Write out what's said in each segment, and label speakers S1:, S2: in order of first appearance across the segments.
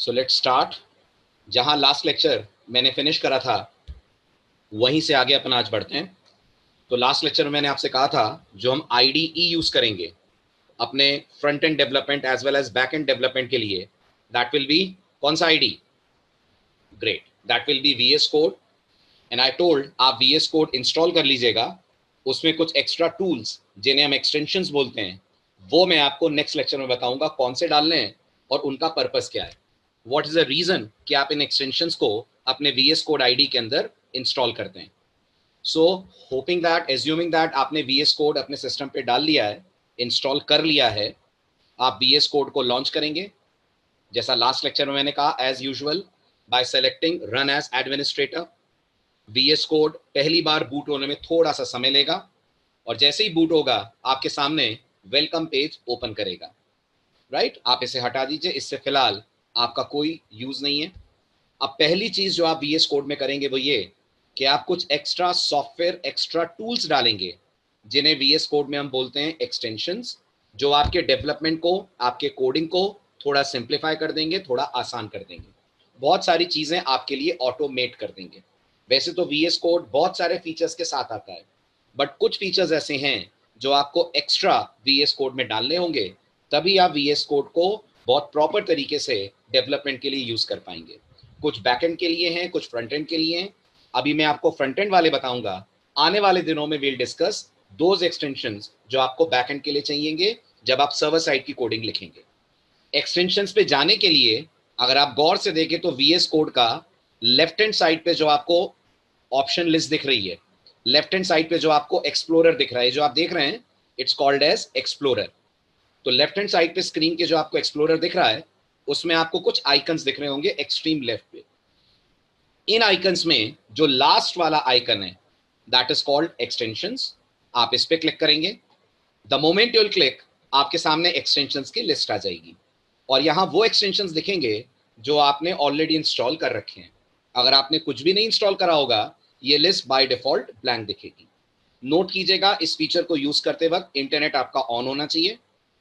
S1: So let's start. जहां last lecture मैंने finish करा था वहीं से आगे अपन आज बढ़ते हैं। तो लास्ट लेक्चर में मैंने आपसे कहा था जो हम IDE यूज करेंगे अपने front end development as well as back end development के लिए, दैट विल बी कौन सा ID? Great, that will be VS code. And I told आप VS कोड इंस्टॉल कर लीजिएगा। उसमें कुछ एक्स्ट्रा टूल्स जिन्हें हम एक्सटेंशंस बोलते हैं वो मैं आपको नेक्स्ट लेक्चर में बताऊंगा कौन से डालने हैं और उनका पर्पस क्या है। व्हाट इज द रीजन कि आप इन एक्सटेंशंस को अपने VS कोड ID के अंदर इंस्टॉल करते हैं। सो होपिंग दैट, एज्यूमिंग दैट आपने VS कोड अपने सिस्टम पे डाल लिया है, इंस्टॉल कर लिया है, आप VS कोड को लॉन्च करेंगे जैसा लास्ट लेक्चर में मैंने कहा, as usual by selecting run as administrator. VS code पहली बार बूट होने में थोड़ा सा समय लेगा और जैसे ही बूट होगा आपके सामने वेलकम पेज ओपन करेगा। राइट, आप इसे हटा दीजिए, इससे फिलहाल आपका कोई यूज नहीं है। अब पहली चीज जो आप VS कोड में करेंगे वो ये कि आप कुछ एक्स्ट्रा सॉफ्टवेयर, एक्स्ट्रा टूल्स डालेंगे जिन्हें VS कोड में हम बोलते हैं एक्सटेंशंस, जो आपके डेवलपमेंट को, आपके कोडिंग को थोड़ा सिंप्लीफाई कर देंगे, थोड़ा आसान कर देंगे, बहुत सारी चीजें आपके लिए ऑटोमेट कर देंगे। वैसे तो VS कोड बहुत सारे फीचर्स के साथ आता है, बट कुछ फीचर्स ऐसे हैं जो आपको एक्स्ट्रा VS कोड में डालने होंगे, तभी आप VS कोड को बहुत प्रॉपर तरीके से डेवलपमेंट के लिए यूज कर पाएंगे। कुछ बैकएंड के लिए हैं, कुछ फ्रंट एंड के लिए हैं। अभी मैं आपको फ्रंट एंड वाले बताऊंगा। आने वाले दिनों में वील डिस्कस दोज एक्सटेंशंस जो आपको बैकएंड के लिए चाहिएंगे जब आप सर्वर साइड की कोडिंग लिखेंगे। एक्सटेंशंस पे जाने के लिए अगर आप गौर से देखें तो VS कोड का लेफ्ट हैंड साइड पे जो आपको ऑप्शन लिस्ट दिख रही है, लेफ्ट हैंड साइड पे जो आपको एक्सप्लोरर दिख रहा है, जो आप देख रहे हैं, इट्स कॉल्ड एज एक्सप्लोरर। तो लेफ्ट हैंड साइड पे स्क्रीन के जो आपको एक्सप्लोरर दिख रहा है उसमें आपको कुछ आइकन्स दिख रहे होंगे एक्सट्रीम लेफ्ट पे। इन आइकन्स में जो लास्ट वाला आइकन है दैट इज कॉल्ड एक्सटेंशंस। आप इस पे क्लिक करेंगे। The moment you will click, आपके सामने एक्सटेंशंस की लिस्ट आ जाएगी और यहां वो एक्सटेंशंस दिखेंगे जो आपने ऑलरेडी इंस्टॉल कर रखे हैं। अगर आपने कुछ भी नहीं इंस्टॉल करा होगा ये लिस्ट बाय डिफॉल्ट ब्लैंक दिखेगी। नोट कीजिएगा, इस फीचर को यूज करते वक्त इंटरनेट आपका ऑन होना चाहिए,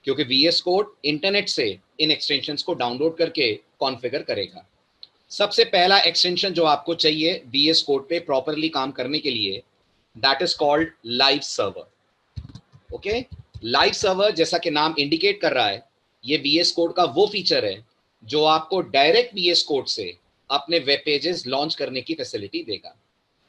S1: क्योंकि VS कोड इंटरनेट से इन एक्सटेंशंस को डाउनलोड करके कॉन्फ़िगर करेगा। सबसे पहला एक्सटेंशन जो आपको चाहिए VS कोड पे प्रॉपरली काम करने के लिए, that is called live server. Okay, live server जैसा कि नाम इंडिकेट कर रहा है, ये VS कोड का वो फीचर है जो आपको डायरेक्ट VS कोड से अपने वेब पेजेस लॉन्च करने की फैसिलिटी देगा।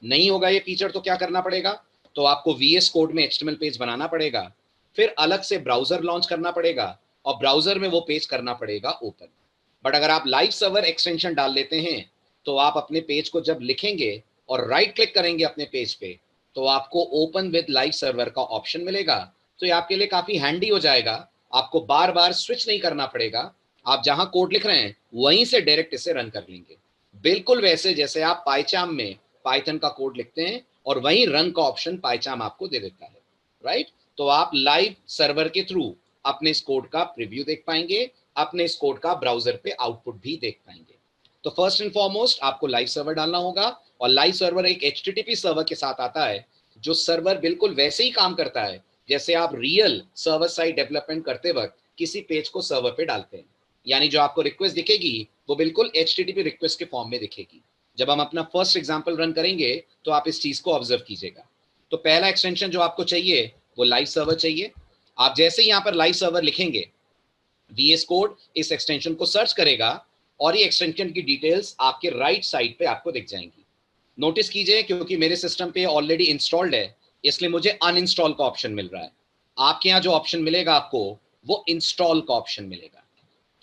S1: नहीं होगा ये फीचर तो क्या करना पड़ेगा? तो आपको VS कोड में HTML पेज बनाना पड़ेगा, फिर अलग से ब्राउजर लॉन्च करना पड़ेगा और ब्राउजर में वो पेज करना पड़ेगा ओपन। बट अगर आप लाइव सर्वर एक्सटेंशन डाल लेते हैं तो आप अपने पेज को जब लिखेंगे और राइट क्लिक करेंगे अपने पेज पे तो आपको ओपन विद लाइव सर्वर का ऑप्शन मिलेगा। तो ये आपके लिए काफी हैंडी हो जाएगा, आपको बार बार स्विच नहीं करना पड़ेगा। आप जहां कोड लिख रहे हैं वहीं से डायरेक्ट इसे रन कर लेंगे, बिल्कुल वैसे जैसे आप पाइचार्म में पाइथन का कोड लिखते हैं और वहीं रन का ऑप्शन पाइचार्म आपको दे देता है। राइट, तो आप लाइव सर्वर के थ्रू अपने इस कोड का प्रीव्यू देख पाएंगे, अपने इस कोड का ब्राउजर पे आउटपुट भी देख पाएंगे। तो फर्स्ट एंड फॉरमोस्ट आपको लाइव सर्वर डालना होगा और लाइव सर्वर एक HTTP सर्वर के साथ आता है, जो सर्वर बिल्कुल वैसे ही काम करता है जैसे आप रियल सर्वर साइड डेवलपमेंट करते वक्त किसी पेज को सर्वर पे डालते हैं। यानी जो आपको रिक्वेस्ट दिखेगी वो बिल्कुल HTTP रिक्वेस्ट के फॉर्म में दिखेगी। जब हम अपना फर्स्ट एग्जांपल रन करेंगे तो आप इस चीज को ऑब्जर्व कीजिएगा। तो पहला एक्सटेंशन जो आपको चाहिए वो लाइव सर्वर चाहिए। आप जैसे ही यहां पर लाइव सर्वर लिखेंगे VS कोड इस एक्सटेंशन को सर्च करेगा और ये एक्सटेंशन की डिटेल्स आपके राइट साइड पे आपको दिख जाएंगी। नोटिस कीजिए, क्योंकि मेरे सिस्टम पे ऑलरेडी इंस्टॉल्ड है इसलिए मुझे अनइंस्टॉल का ऑप्शन मिल रहा है। आपके यहाँ जो ऑप्शन मिलेगा आपको वो इंस्टॉल का ऑप्शन मिलेगा।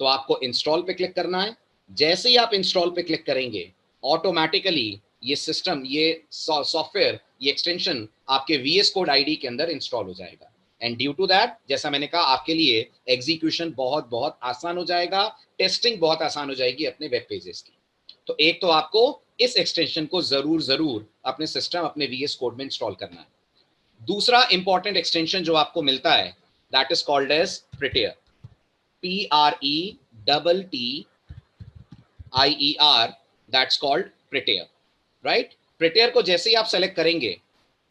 S1: तो आपको इंस्टॉल पे क्लिक करना है। जैसे ही आप इंस्टॉल पे क्लिक करेंगे ऑटोमेटिकली ये सिस्टम, ये सॉफ्टवेयर, ये एक्सटेंशन आपके VS कोड ID के अंदर इंस्टॉल हो जाएगा। एंड ड्यू टू दैट, जैसा मैंने कहा, आपके लिए एग्जीक्यूशन बहुत बहुत आसान हो जाएगा, टेस्टिंग बहुत आसान हो जाएगी अपने वेब पेजेस की। तो एक तो आपको इस एक्सटेंशन को जरूर जरूर अपने सिस्टम, अपने VS कोड में इंस्टॉल करना है। दूसरा इंपॉर्टेंट एक्सटेंशन जो आपको मिलता है that is called as prettier. PRETTIER, that's called prettier. Right, prettier को जैसे ही आप सेलेक्ट करेंगे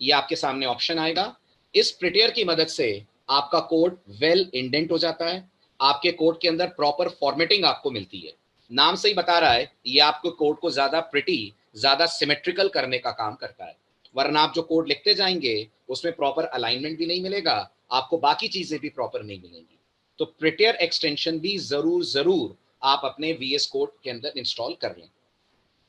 S1: ये आपके सामने ऑप्शन आएगा। इस प्रिटेयर की मदद से आपका कोड वेल इंडेंट हो जाता है, आपके कोड के अंदर प्रॉपर फॉर्मेटिंग आपको मिलती है। नाम से ही बता रहा है, ये आपको कोड को ज्यादा प्रिटी, ज्यादा सिमेट्रिकल करने का काम करता है। वरना आप जो कोड लिखते जाएंगे उसमें प्रॉपर अलाइनमेंट भी नहीं मिलेगा, आपको बाकी चीजें भी प्रॉपर नहीं मिलेंगी। तो प्रिटियर एक्सटेंशन भी जरूर जरूर आप अपने VS कोड के अंदर इंस्टॉल कर लें।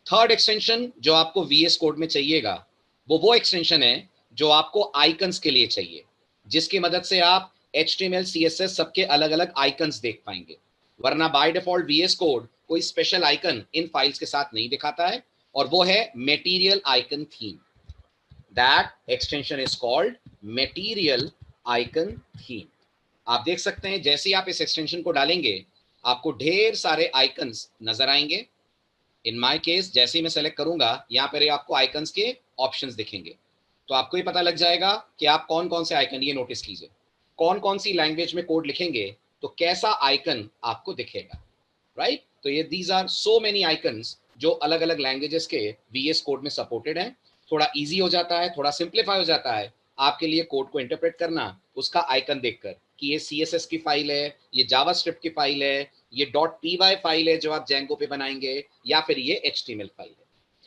S1: थर्ड एक्सटेंशन जो आपको VS कोड में चाहिएगा वो एक्सटेंशन है जो आपको आइकन्स के लिए चाहिए, जिसकी मदद से आप HTML CSS सबके अलग अलग आइकन्स देख पाएंगे। वरना बाय डिफॉल्ट VS कोड कोई स्पेशल आइकन इन फाइल्स के साथ नहीं दिखाता है, और वो है material icon theme. That extension is called material icon theme. आप देख सकते हैं जैसे ही आप इस एक्सटेंशन को डालेंगे आपको ढेर सारे आइकन्स नजर आएंगे। इन माय केस जैसे ही मैं सेलेक्ट करूंगा यहाँ पर आपको आइकन्स के ऑप्शंस दिखेंगे, तो आपको ये पता लग जाएगा कि आप कौन कौन से आइकन, ये नोटिस कीजिए, कौन कौन सी लैंग्वेज में कोड लिखेंगे तो कैसा आइकन आपको दिखेगा, राइट। तो ये these are so many icons जो अलग अलग लैंग्वेजेस के VS कोड में सपोर्टेड हैं। थोड़ा इजी हो जाता है, थोड़ा सिंप्लीफाई हो जाता है आपके लिए कोड को इंटरप्रेट करना उसका आइकन देखकर कि ये CSS की फाइल है, ये जावास्क्रिप्ट की फाइल है, ये .py फाइल है जो आप जेंगो पे बनाएंगे, या फिर ये HTML फाइल है।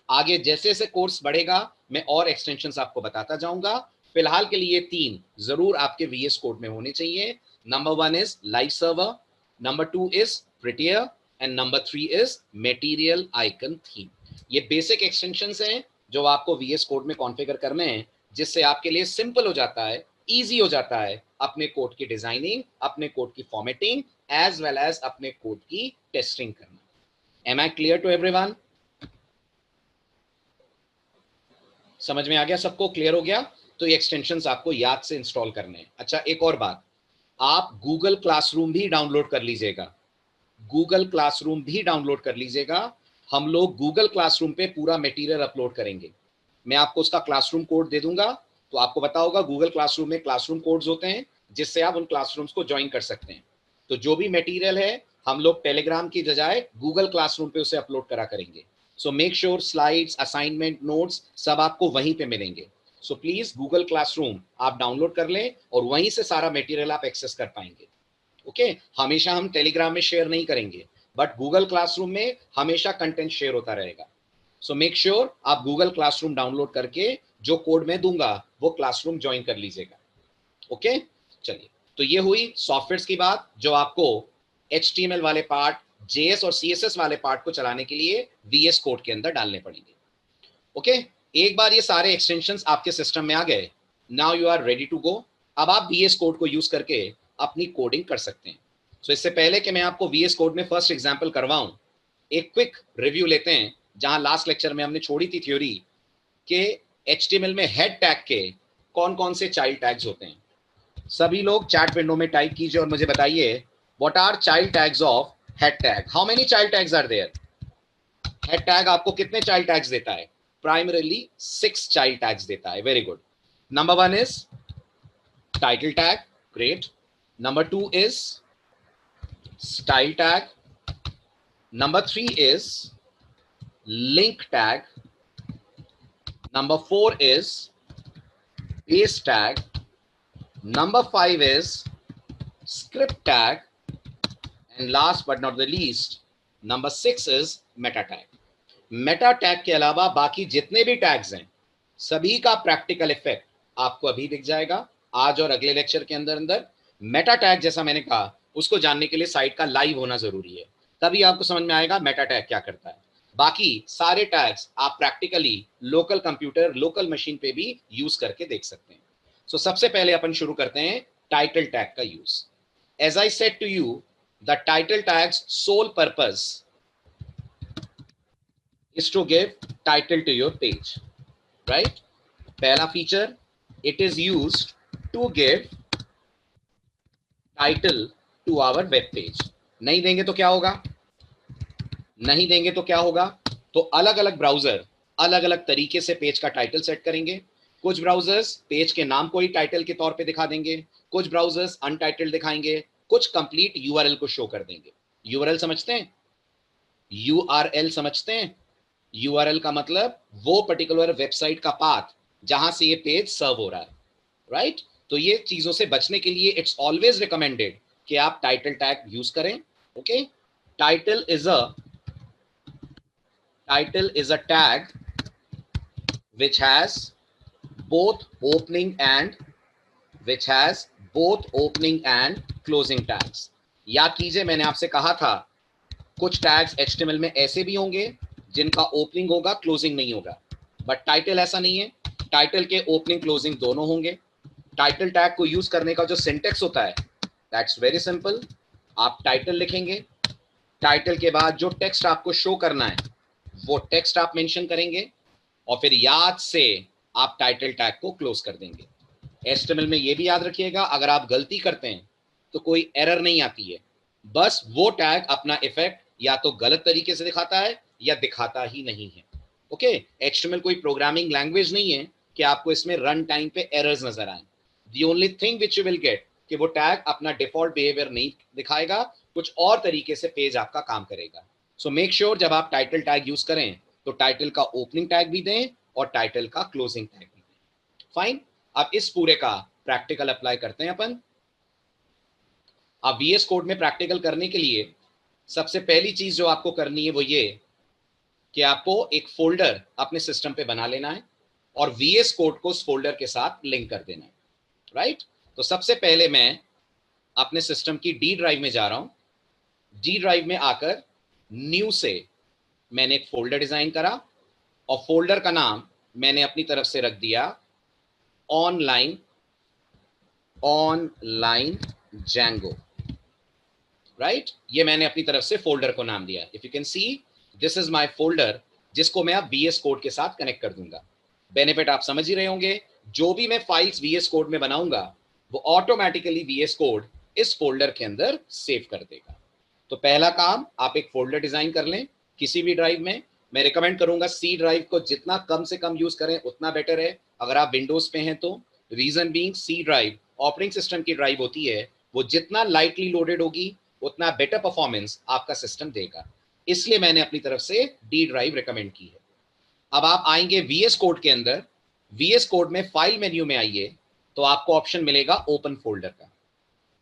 S1: आगे जैसे जैसे कोर्स बढ़ेगा मैं और एक्सटेंशंस आपको बताता जाऊंगा। फिलहाल के लिए 3 जरूर आपके VS कोड में होने चाहिए। Number 1 is live server, number 2 is prettier, and number 3 is material icon theme. ये बेसिक एक्सटेंशंस हैं जो आपको VS कोड में कॉन्फ़िगर करने हैं, जिससे आपके लिए सिंपल हो जाता है, इजी हो जाता है अपने कोड की डिजाइनिंग, अपने कोड की फॉर्मेटिंग, एज वेल एज अपने कोड की टेस्टिंग करना। Am I clear to everyone? समझ में आ गया सबको? क्लियर हो गया? तो ये एक्सटेंशंस आपको याद से इंस्टॉल करने हैं। अच्छा, एक और बात, आप गूगल क्लासरूम भी डाउनलोड कर लीजिएगा। गूगल क्लासरूम भी डाउनलोड कर लीजिएगा। हम लोग गूगल क्लासरूम पे पूरा मटेरियल अपलोड करेंगे। मैं आपको उसका क्लासरूम कोड दे दूंगा, तो आपको पता होगा गूगल क्लासरूम में क्लासरूम कोड्स होते हैं जिससे आप उन क्लासरूम्स को ज्वाइन कर सकते हैं। तो जो भी मटेरियल है हम लोग टेलीग्राम की बजाय गूगल क्लासरूम पे उसे अपलोड करा करेंगे। So make sure slides, assignment, notes सब आपको वहीं पे मिलेंगे। सो प्लीज गूगल क्लासरूम आप डाउनलोड कर लें और वहीं से सारा मटेरियल आप एक्सेस कर पाएंगे। ओके हमेशा हम टेलीग्राम में शेयर नहीं करेंगे, बट गूगल क्लासरूम में हमेशा कंटेंट शेयर होता रहेगा। सो मेक श्योर आप गूगल क्लासरूम डाउनलोड करके जो कोड मैं दूंगा वो क्लासरूम ज्वाइन कर लीजिएगा। ओके चलिए, तो ये हुई सॉफ्टवेयर की बात जो आपको HTML वाले पार्ट, JS और CSS वाले पार्ट को चलाने के लिए VS कोड के अंदर डालने पड़ेंगे। ओके एक बार ये सारे एक्सटेंशंस आपके सिस्टम में आ गए, now you are ready to go. अब आप VS कोड को यूज करके अपनी कोडिंग कर सकते हैं। सो इससे पहले कि मैं आपको VS कोड में फर्स्ट एग्जांपल करवाऊं, एक क्विक रिव्यू लेते हैं। जहां लास्ट लेक्चर में हमने छोड़ी थी थ्योरी कि HTML में हेड टैग के कौन कौन से चाइल्ड टैग्स होते हैं। सभी लोग चैट विंडो में टाइप कीजिए और मुझे बताइए what are child tags of head tag. How many child tags are there? Head tag आपको कितने चाइल्ड टैग्स देता है? प्राइमरीली 6 चाइल्ड टैग्स देता है। Very good. Number 1 is title tag, great. Number 2 is style tag, number 3 is link tag, number 4 is base tag, number 5 is script tag, and last but not the least number 6 is meta tag. meta tag के अलावा बाकी जितने भी tags हैं सभी का practical effect आपको अभी दिख जाएगा आज और अगले लेक्चर के अंदर अंदर। मेटा टैग जैसा मैंने कहा उसको जानने के लिए साइट का लाइव होना जरूरी है, तभी आपको समझ में आएगा मेटा टैग क्या करता है। बाकी सारे टैग्स आप practically local computer, local machine पे भी यूज करके देख सकते हैं। सो सबसे पहले अपन शुरू करते हैं टाइटल टैग का use. As I said to you, the title tag's sole purpose is to give title to your page, right? पहला feature, it is used to give title to our web page। नहीं देंगे तो क्या होगा? नहीं देंगे तो क्या होगा? तो अलग अलग ब्राउजर अलग अलग तरीके से पेज का टाइटल सेट करेंगे। कुछ ब्राउजर्स पेज के नाम को ही टाइटल के तौर पे दिखा देंगे, कुछ ब्राउजर्स अनटाइटल्ड दिखाएंगे, कुछ कंप्लीट URL को शो कर देंगे। URL समझते हैं? URL समझते हैं? URL का मतलब वो पर्टिकुलर वेबसाइट का पाथ जहां से ये पेज सर्व हो रहा है, राइट? तो ये चीजों से बचने के लिए इट्स ऑलवेज रिकमेंडेड कि आप टाइटल टैग यूज करें। Okay title is a title is a tag which has both opening and closing tags. याद कीजिए मैंने आपसे कहा था कुछ टैग्स HTML में ऐसे भी होंगे जिनका ओपनिंग होगा क्लोजिंग नहीं होगा, बट टाइटल ऐसा नहीं है। टाइटल के ओपनिंग क्लोजिंग दोनों होंगे। टाइटल टैग को यूज करने का जो सिंटेक्स होता है दैट्स वेरी सिंपल। आप टाइटल लिखेंगे, टाइटल के बाद जो टेक्स्ट आपको शो करना है वो टेक्स्ट आप मेंशन करेंगे और फिर याद से आप टाइटल टैग को क्लोज कर देंगे। HTML में ये भी याद रखिएगा, अगर आप गलती करते हैं तो कोई एरर नहीं आती है, बस वो टैग अपना इफेक्ट या तो गलत तरीके से दिखाता है या दिखाता ही नहीं है। ओके, HTML कोई प्रोग्रामिंग लैंग्वेज नहीं है कि आपको इसमें रन टाइम पे एरर्स नजर आए। The only thing which you will get कि वो टैग अपना डिफॉल्ट बिहेवियर नहीं दिखाएगा, कुछ और तरीके से पेज आपका काम करेगा। सो मेक श्योर जब आप टाइटल टैग यूज करें तो टाइटल का ओपनिंग टैग भी दें और टाइटल का क्लोजिंग टैग भी दें। फाइन, अब इस पूरे का प्रैक्टिकल अप्लाई करते हैं अपन। अब VS कोड में प्रैक्टिकल करने के लिए सबसे पहली चीज जो आपको करनी है वो ये कि आपको एक फोल्डर अपने सिस्टम पे बना लेना है और VS कोड को उस फोल्डर के साथ लिंक कर देना है, राइट। तो सबसे पहले मैं अपने सिस्टम की D ड्राइव में जा रहा हूं। D ड्राइव में आकर न्यू से मैंने एक फोल्डर डिजाइन करा और फोल्डर का नाम मैंने अपनी तरफ से रख दिया ऑनलाइन Django, राइट। ये मैंने अपनी तरफ से फोल्डर को नाम दिया। If you can see this is my folder जिसको मैं अब VS कोड के साथ कनेक्ट कर दूंगा। बेनिफिट आप समझ ही रहे होंगे, जो भी मैं फाइल्स VS कोड में बनाऊंगा वो ऑटोमेटिकली VS कोड इस फोल्डर के अंदर सेव कर देगा। तो पहला काम, आप एक फोल्डर डिजाइन कर लें किसी भी ड्राइव में। मैं रिकमेंड करूंगा C ड्राइव को जितना कम से कम यूज करें उतना बेटर है अगर आप विंडोज पे हैं तो। Reason being C drive operating system की ड्राइव होती है, वो जितना लाइटली लोडेड होगी उतना बेटर परफॉर्मेंस आपका सिस्टम देगा, इसलिए मैंने अपनी तरफ से D ड्राइव रिकमेंड की है। अब आप आएंगे VS कोड के अंदर, VS कोड में फाइल मेन्यू में आइए तो आपको ऑप्शन मिलेगा ओपन फोल्डर का।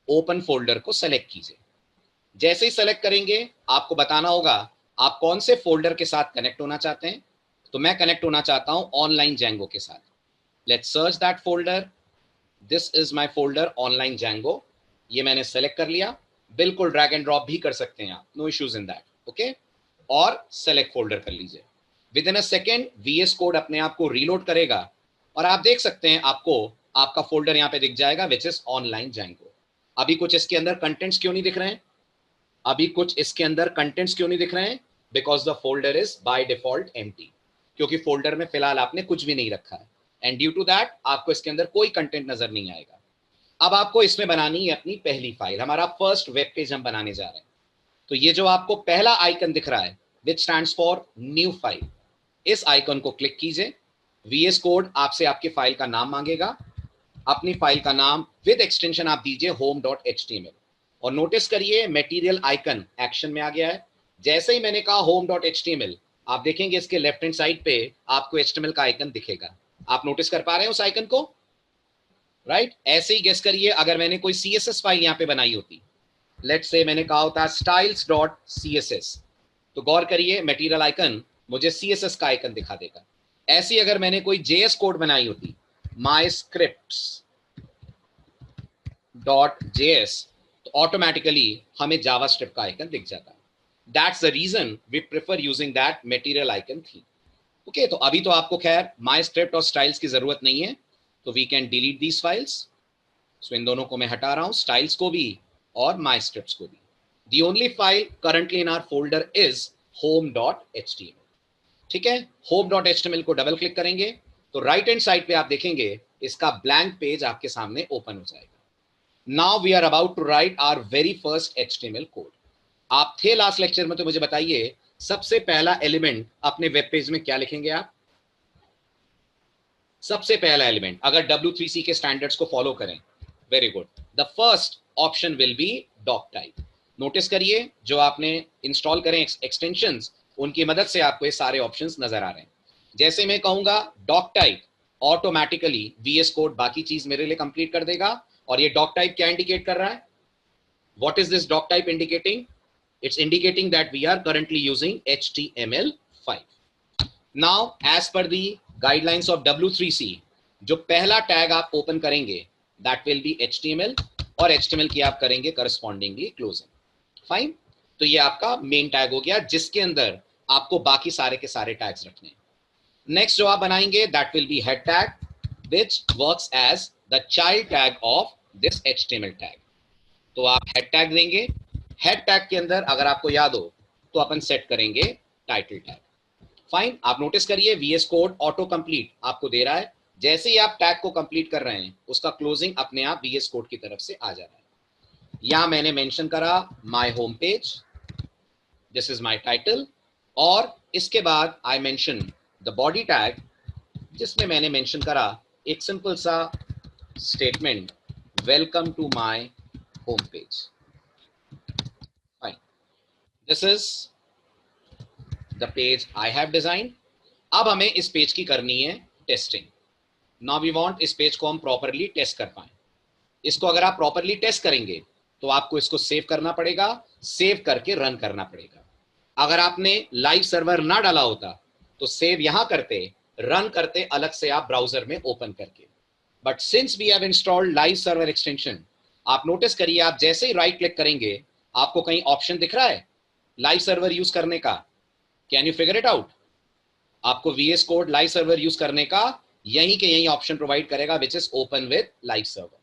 S1: ओपन फोल्डर को सेलेक्ट कीजिए। जैसे ही सेलेक्ट करेंगे आपको बताना होगा आप कौन से फोल्डर के साथ कनेक्ट होना चाहते हैं। तो मैं कनेक्ट होना चाहता हूं ऑनलाइन Django के साथ। Let's search that folder. This is my folder online Django। ये मैंने सेलेक्ट कर लिया, बिल्कुल ड्रैग एंड ड्रॉप भी कर सकते हैं आप, no issues in that. Okay, और सेलेक्ट फोल्डर कर लीजिए। Within a second VS code अपने आप को रीलोड करेगा और आप देख सकते हैं आपको आपका फोल्डर यहाँ पे दिख जाएगा विच इज ऑनलाइन Django। अभी कुछ इसके अंदर कंटेंट्स क्यों नहीं दिख रहे हैं? Because the folder is by default empty, क्योंकि फोल्डर में फिलहाल आपने कुछ भी नहीं रखा है एंड ड्यू टू दैट आपको इसके अंदर कोई कंटेंट नजर नहीं आएगा। अब आपको इसमें बनानी है अपनी पहली फाइल, हमारा फर्स्ट वेब पेज हम बनाने जा रहे हैं। तो ये जो आपको पहला आइकन दिख रहा है विच स्टैंड्स फॉर न्यू फाइल, इस आइकन को क्लिक कीजिए। VS कोड आपसे आपकी फाइल का नाम मांगेगा। अपनी फाइल का नाम विद एक्सटेंशन आप दीजिए home.html और नोटिस करिए मटेरियल आइकन एक्शन में आ गया है। जैसे ही मैंने कहा home.html आप देखेंगे इसके लेफ्ट हैंड साइड पे आपको HTML का आइकन दिखेगा। आप नोटिस कर पा रहे हैं उस आइकन को, राइट? ऐसे ही गेस करिए अगर मैंने कोई CSS फाइल यहाँ पे बनाई होती, लेट्स से मैंने कहा होता styles.css, तो गौर करिए मटेरियल आइकन मुझे CSS का आइकन दिखा देगा। ऐसी अगर मैंने कोई JS कोड बनाई होती myscripts.js तो ऑटोमेटिकली हमें जावास्क्रिप्ट का आइकन दिख जाता है। That's the reason we prefer using that material icon theme. Okay, तो अभी तो आपको खैर माइस्क्रिप्ट और स्टाइल्स की जरूरत नहीं है, तो we can delete these files. So इन दोनों को मैं हटा रहा हूं, स्टाइल्स को भी और माइस्क्रिप्ट्स को भी। The only file currently in our folder is home.html। ठीक है, home.html को डबल क्लिक करेंगे तो राइट हैंड साइड पे आप देखेंगे इसका ब्लैंक पेज आपके सामने ओपन हो जाएगा। Now we are about to write our very first HTML code. आप थे लास्ट लेक्चर में, तो मुझे बताइए सबसे पहला एलिमेंट अपने वेब पेज में क्या लिखेंगे आप? सबसे पहला एलिमेंट अगर W3C के स्टैंडर्ड्स को फॉलो करें, very good, the first option will be doc type. Notice करिए जो आपने इंस्टॉल करें एक्सटेंशंस, उनकी मदद से आपको ये सारे ऑप्शंस नजर आ रहे हैं। जैसे मैं कहूंगा doc type, automatically VS code बाकी चीज मेरे लिए कंप्लीट कर देगा। और ये डॉक टाइप क्या इंडिकेट कर रहा है? What is this doc type indicating? It's indicating that we are currently using HTML5. Now as per the guidelines of W3C, जो पहला टैग आप ओपन करेंगे दैट विल बी HTML, और HTML की आप करेंगे करस्पॉन्डिंगली क्लोजिंग। फाइन, तो ये आपका मेन टैग हो गया जिसके अंदर आपको बाकी सारे के सारे टैग्स रखने हैं। नेक्स्ट जो आप बनाएंगे that will be head tag, which works as the child tag of this HTML tag। तो आप हेड टैग देंगे, हेड टैग के अंदर अगर आपको याद हो तो अपन सेट करेंगे टाइटल टैग। फाइन, आप नोटिस करिए VS कोड ऑटो कंप्लीट आपको दे रहा है, जैसे ही आप टैग को कंप्लीट कर रहे हैं उसका क्लोजिंग अपने आप VS कोड की तरफ से आ जा रहा है। यहां मैंने मेंशन करा my home page, this is my title, और इसके बाद I mention the body tag जिसमें मैंने मेंशन करा एक सिंपल सा statement, welcome to my home page. Fine, this is the page I have design. अब हमें इस पेज की करनी है टेस्टिंग। नाउ वी वांट इस पेज को हम प्रॉपरली टेस्ट कर पाए। इसको अगर आप प्रॉपरली टेस्ट करेंगे तो आपको इसको सेव करना पड़ेगा, सेव करके रन करना पड़ेगा। अगर आपने लाइव सर्वर ना डाला होता तो सेव यहां करते, रन करते अलग से आप ब्राउजर में ओपन करके। But since we have installed live server extension, आप नोटिस करिए आप जैसे ही राइट क्लिक करेंगे आपको कहीं ऑप्शन दिख रहा है लाइव सर्वर यूज करने का? Can you figure it out? आपको VS code live server use करने का यहीं के यहीं ऑप्शन प्रोवाइड करेगा which is open with live server.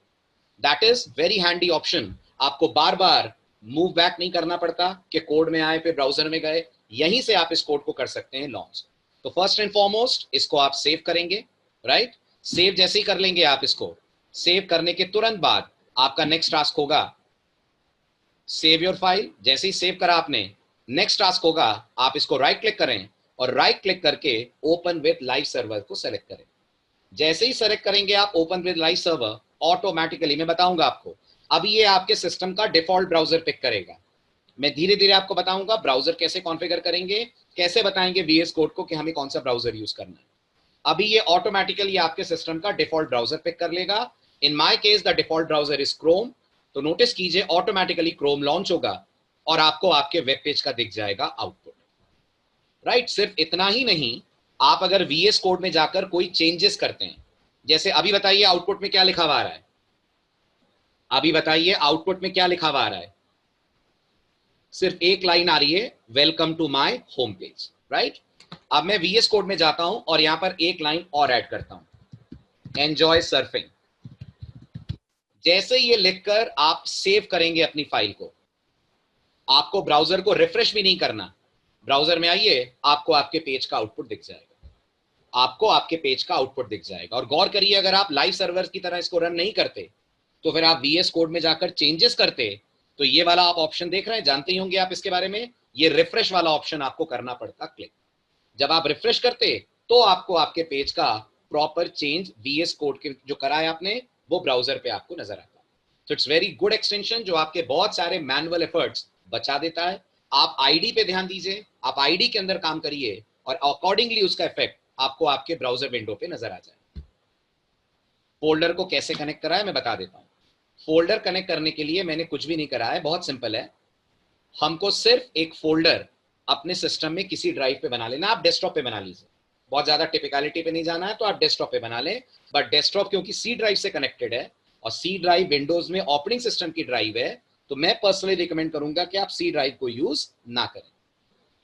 S1: That is very handy option, आपको बार बार मूव बैक नहीं करना पड़ता कि कोड में आए फिर ब्राउजर में गए, यहीं से आप इस कोड को कर सकते हैं लॉन्च। तो फर्स्ट एंड फॉरमोस्ट इसको आप सेव करेंगे, राइट? सेव जैसे ही कर लेंगे आप इसको, सेव करने के तुरंत बाद आपका नेक्स्ट टास्क होगा सेव योर फाइल। जैसे ही सेव करा आपने, नेक्स्ट टास्क होगा आप इसको राइट क्लिक करें और राइट क्लिक करके ओपन विद लाइव सर्वर को सेलेक्ट करें। जैसे ही सेलेक्ट करेंगे आप open with live server, automatically मैं बताऊंगा आपको, अभी ये आपके सिस्टम का डिफॉल्ट ब्राउजर पिक करेगा। मैं धीरे धीरे आपको बताऊंगा ब्राउजर कैसे कॉन्फ़िगर करेंगे, कैसे बताएंगे VS कोड को कि हमें कौन सा ब्राउजर यूज करना है। अभी ये ऑटोमेटिकली आपके सिस्टम का डिफॉल्ट ब्राउजर पिक कर लेगा। इन my case the default browser is Chrome, तो नोटिस कीजिए ऑटोमेटिकली क्रोम लॉन्च होगा और आपको आपके वेब पेज का दिख जाएगा आउटपुट, राइट? सिर्फ इतना ही नहीं, आप अगर VS कोड में जाकर कोई चेंजेस करते हैं, जैसे अभी बताइए आउटपुट में क्या लिखा हुआ आ रहा है, अभी बताइए आउटपुट में क्या लिखा हुआ आ रहा है? सिर्फ एक लाइन आ रही है, welcome to my home page, right? अब मैं VS कोड में जाता हूं और यहां पर एक लाइन और ऐड करता हूं, एंजॉय सर्फिंग। जैसे ये लिखकर आप सेव करेंगे अपनी फाइल को, आपको ब्राउजर को रिफ्रेश भी नहीं करना, ब्राउजर में आइए, आपको आपके पेज का आउटपुट दिख जाएगा, आपको आपके पेज का आउटपुट दिख जाएगा। और गौर करिए अगर आप लाइव सर्वर की तरह इसको रन नहीं करते तो फिर आप VS कोड में जाकर चेंजेस करते, तो ये वाला आप ऑप्शन देख रहे हैं, जानते ही होंगे आप इसके बारे में, ये रिफ्रेश वाला ऑप्शन आपको करना पड़ता क्लिक। जब आप रिफ्रेश करते तो आपको आपके पेज का प्रॉपर चेंज VS कोड के जो करा है आपने वो ब्राउजर पे आपको नजर आता है। तो इट्स वेरी गुड एक्सटेंशन जो आपके बहुत सारे मैनुअल एफर्ट्स बचा देता है। आप आईडी पे ध्यान दीजिए, आप आईडी के अंदर काम करिए और अकॉर्डिंगली उसका इफेक्ट आपको आपके ब्राउजर विंडो पे नजर आ जाए। फोल्डर को कैसे कनेक्ट करा है मैं बता देता हूं। फोल्डर कनेक्ट करने के लिए मैंने कुछ भी नहीं करा है, बहुत सिंपल है। हमको सिर्फ एक फोल्डर अपने सिस्टम में किसी ड्राइव पे बना लेना, आप डेस्कटॉप पे बना लीजिए, बहुत ज्यादा टिपिकलिटी पे नहीं जाना है तो आप डेस्कटॉप पे बना लें। बट डेस्कटॉप क्योंकि C ड्राइव से कनेक्टेड है और C ड्राइव विंडोज में ऑपरेटिंग सिस्टम की ड्राइव है, तो मैं पर्सनली रिकमेंड करूंगा कि आप C ड्राइव को यूज ना करें।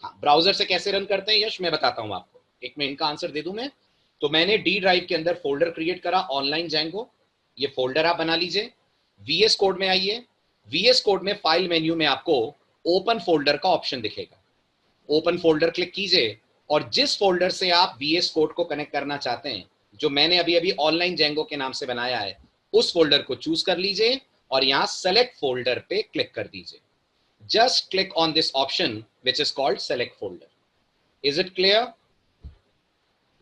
S1: हाँ, ब्राउजर से कैसे रन करते हैं यश मैं बताता हूं आपको, एक मैं इनका आंसर दे दूं मैं। तो मैंने D ड्राइव के अंदर फोल्डर क्रिएट करा ऑनलाइन जैंगो, ये फोल्डर आप बना लीजिए। VS कोड में आइए, VS कोड में फाइल मेन्यू में आपको ओपन फोल्डर का ऑप्शन दिखेगा, ओपन फोल्डर क्लिक कीजिए और जिस फोल्डर से आप VS कोड को कनेक्ट करना चाहते हैं, जो मैंने अभी अभी ऑनलाइन जैंगो के नाम से बनाया है, उस फोल्डर को चूज कर लीजिए और यहां सेलेक्ट फोल्डर पे क्लिक कर दीजिए। Just click on this option which is called select folder. Is it clear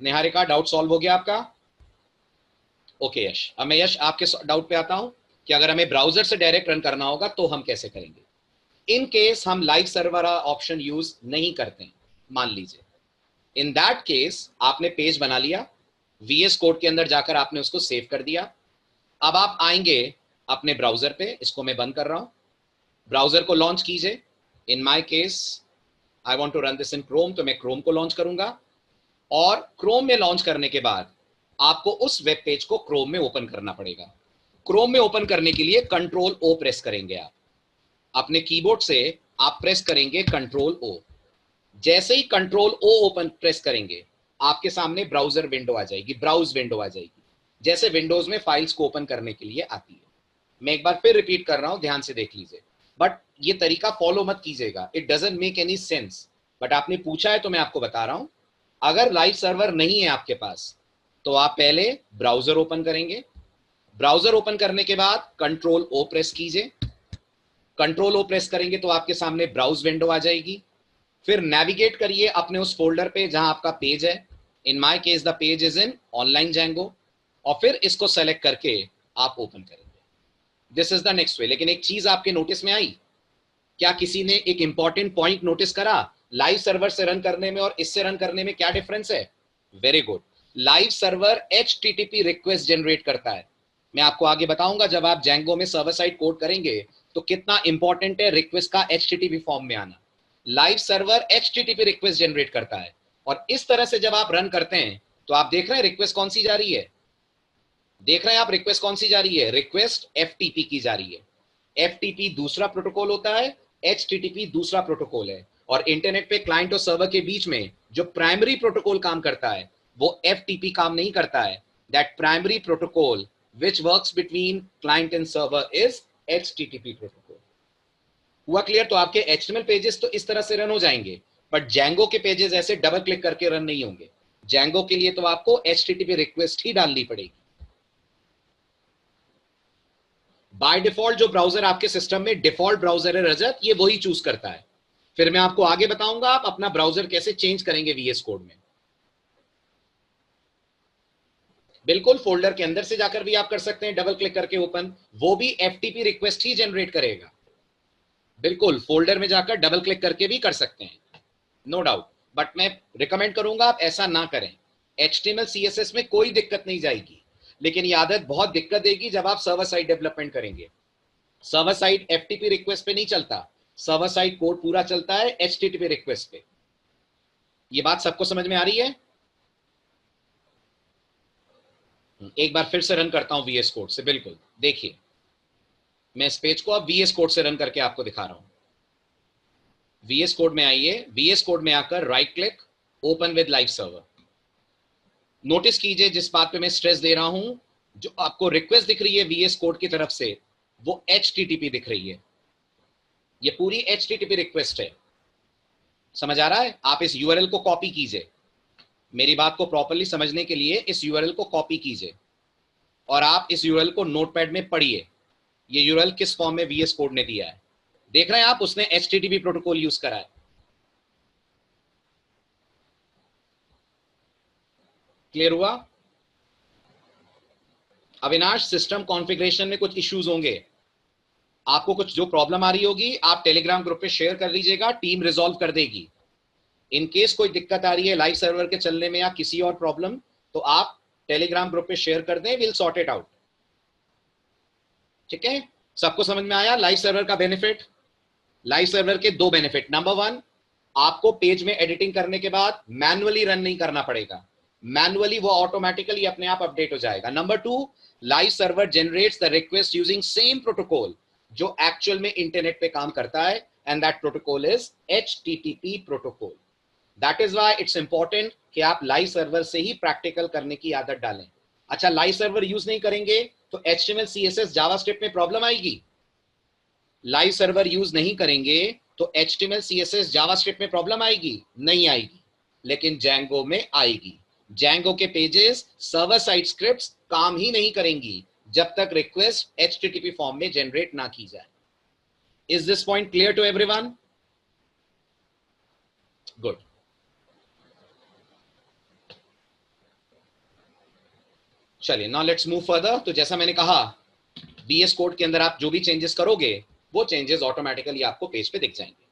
S1: Niharika? Doubt solve हो गया आपका? ओके यश, अब मैं यश आपके डाउट पे आता हूं कि अगर हमें ब्राउजर से डायरेक्ट रन करना होगा तो हम कैसे करेंगे। इन केस हम लाइव सर्वर ऑप्शन यूज नहीं करते हैं, मान लीजिए, इन दैट केस आपने पेज बना लिया, VS कोड के अंदर जाकर आपने उसको सेव कर दिया। अब आप आएंगे अपने ब्राउजर पे, इसको मैं बंद कर रहा हूं, ब्राउजर को लॉन्च कीजिए। In my case I want to run this in Chrome, तो मैं क्रोम को लॉन्च करूंगा। और क्रोम में लॉन्च करने के बाद आपको उस वेब पेज को क्रोम में ओपन करना पड़ेगा। क्रोम में ओपन करने के लिए कंट्रोल ओ प्रेस करेंगे। आप अपने कीबोर्ड से आप प्रेस करेंगे कंट्रोल ओ। जैसे ही कंट्रोल ओ ओपन प्रेस करेंगे आपके सामने ब्राउजर विंडो आ जाएगी, ब्राउज विंडो आ जाएगी, जैसे विंडोज में फाइल्स को ओपन करने के लिए आती है। मैं एक बार फिर रिपीट कर रहा हूं, ध्यान से देख लीजिए, बट ये तरीका फॉलो मत कीजिएगा, it doesn't make any sense, but आपने पूछा है तो मैं आपको बता रहा हूं। अगर लाइव सर्वर नहीं है आपके पास तो आप पहले ब्राउजर ओपन करेंगे। ब्राउजर ओपन करने के बाद कंट्रोल ओ प्रेस कीजिए। कंट्रोल ओ प्रेस करेंगे तो आपके सामने ब्राउज विंडो आ जाएगी। फिर नेविगेट करिए अपने उस फोल्डर पे जहां आपका पेज है। इन my case the page is in online Django, और फिर इसको सेलेक्ट करके आप ओपन करेंगे। दिस इज द नेक्स्ट वे। लेकिन एक चीज आपके नोटिस में आई, क्या किसी ने एक इंपॉर्टेंट पॉइंट नोटिस करा? लाइव सर्वर से रन करने में और इससे रन करने में क्या डिफरेंस है? Very good. Live server HTTP request generate करता है। मैं आपको आगे बताऊंगा जब आप जैंगो में सर्वर साइड कोड करेंगे तो कितना इंपॉर्टेंट है रिक्वेस्ट का HTTP फॉर्म में आना। Live server HTTP request generate करता है, और इस तरह से जब आप रन करते हैं तो आप देख रहे हैं रिक्वेस्ट कौन सी जा रही है? देख रहे हैं आप रिक्वेस्ट कौन सी जा रही है? रिक्वेस्ट FTP की जा रही है। FTP दूसरा प्रोटोकॉल होता है, HTTP दूसरा प्रोटोकॉल है, और इंटरनेट पे क्लाइंट और सर्वर के बीच में जो प्राइमरी प्रोटोकॉल काम करता है वो FTP काम नहीं करता है। That primary protocol which works between client and server is HTTP protocol. हुआ क्लियर? तो आपके HTML पेजेस तो इस तरह से रन हो जाएंगे, बट जैंगो के पेजेस ऐसे डबल क्लिक करके रन नहीं होंगे। जैंगो के लिए तो आपको HTTP रिक्वेस्ट ही डालनी पड़ेगी। बाय डिफॉल्ट जो ब्राउजर आपके सिस्टम में डिफॉल्ट ब्राउजर है रजत, ये वही चूज करता है। फिर मैं आपको आगे बताऊंगा आप अपना ब्राउजर कैसे चेंज करेंगे VS कोड में। बिल्कुल, फोल्डर के अंदर से जाकर भी आप कर सकते हैं डबल क्लिक करके ओपन, वो भी FTP रिक्वेस्ट ही जनरेट करेगा। बिल्कुल, फोल्डर में जाकर डबल क्लिक करके भी कर सकते हैं, नो डाउट, बट मैं रिकमेंड करूंगा आप ऐसा ना करें। HTML CSS में कोई दिक्कत नहीं जाएगी, लेकिन ये आदत बहुत दिक्कत देगी जब आप सर्वर साइड डेवलपमेंट करेंगे। सर्वर साइड FTP रिक्वेस्ट पे नहीं चलता, सर्वर साइड कोड पूरा चलता है HTTP रिक्वेस्ट पे। ये बात सबको समझ में आ रही है? एक बार फिर से रन करता हूं VS कोड से। बिल्कुल, देखिए मैं इस पेज को अब VS कोड से रन करके आपको दिखा रहा हूं। VS कोड में आइए, VS कोड में आकर right click, open with live server. Notice कीजिए जिस बात पे मैं स्ट्रेस दे रहा हूं, जो आपको रिक्वेस्ट दिख रही है VS कोड की तरफ से वो HTTP दिख रही है। ये पूरी HTTP रिक्वेस्ट है। समझ आ रहा है? आप इस URL को कॉपी कीजिए, मेरी बात को प्रॉपर्ली समझने के लिए इस URL को कॉपी कीजिए और आप इस URL को नोटपैड में पढ़िए। ये URL किस फॉर्म में VS कोड ने दिया है? देख रहे हैं आप, उसने HTTP प्रोटोकॉल यूज करा है। क्लियर हुआ? अविनाश, सिस्टम कॉन्फ़िगरेशन में कुछ इश्यूज होंगे, आपको कुछ जो प्रॉब्लम आ रही होगी आप टेलीग्राम ग्रुप पे शेयर कर दीजिएगा, टीम रिजॉल्व कर देगी। इन केस कोई दिक्कत आ रही है लाइव सर्वर के चलने में या किसी और प्रॉब्लम, तो आप टेलीग्राम ग्रुप पे शेयर कर दें, विल सॉर्ट इट आउट। ठीक है, सबको समझ में आया लाइव सर्वर का बेनिफिट? लाइव सर्वर के दो बेनिफिट, नंबर वन, आपको पेज में एडिटिंग करने के बाद मैनुअली रन नहीं करना पड़ेगा, मैनुअली वो ऑटोमेटिकली अपने आप अपडेट हो जाएगा। Number two, live server generates the request using same protocol जो एक्चुअल में इंटरनेट पे काम करता है, and that protocol is HTTP protocol. That is why it's important कि आप लाइव सर्वर से ही प्रैक्टिकल करने की आदत डालें। अच्छा, लाइव सर्वर यूज नहीं करेंगे तो HTML CSS जावास्क्रिप्ट में प्रॉब्लम आएगी। लाइव सर्वर यूज नहीं करेंगे तो HTML CSS जावास्क्रिप्ट में प्रॉब्लम आएगी? नहीं आएगी, लेकिन जैंगो में आएगी। जैंगो के पेजेस सर्वर साइड स्क्रिप्ट्स काम ही नहीं करेंगी जब तक रिक्वेस्ट HTTP फॉर्म में जनरेट ना की जाए। Is this point clear to everyone? Good. चलिए, नाउ लेट्स मूव फर्दर। तो जैसा मैंने कहा, VS कोड के अंदर आप जो भी चेंजेस करोगे वो चेंजेस ऑटोमेटिकली आपको पेज पे दिख जाएंगे।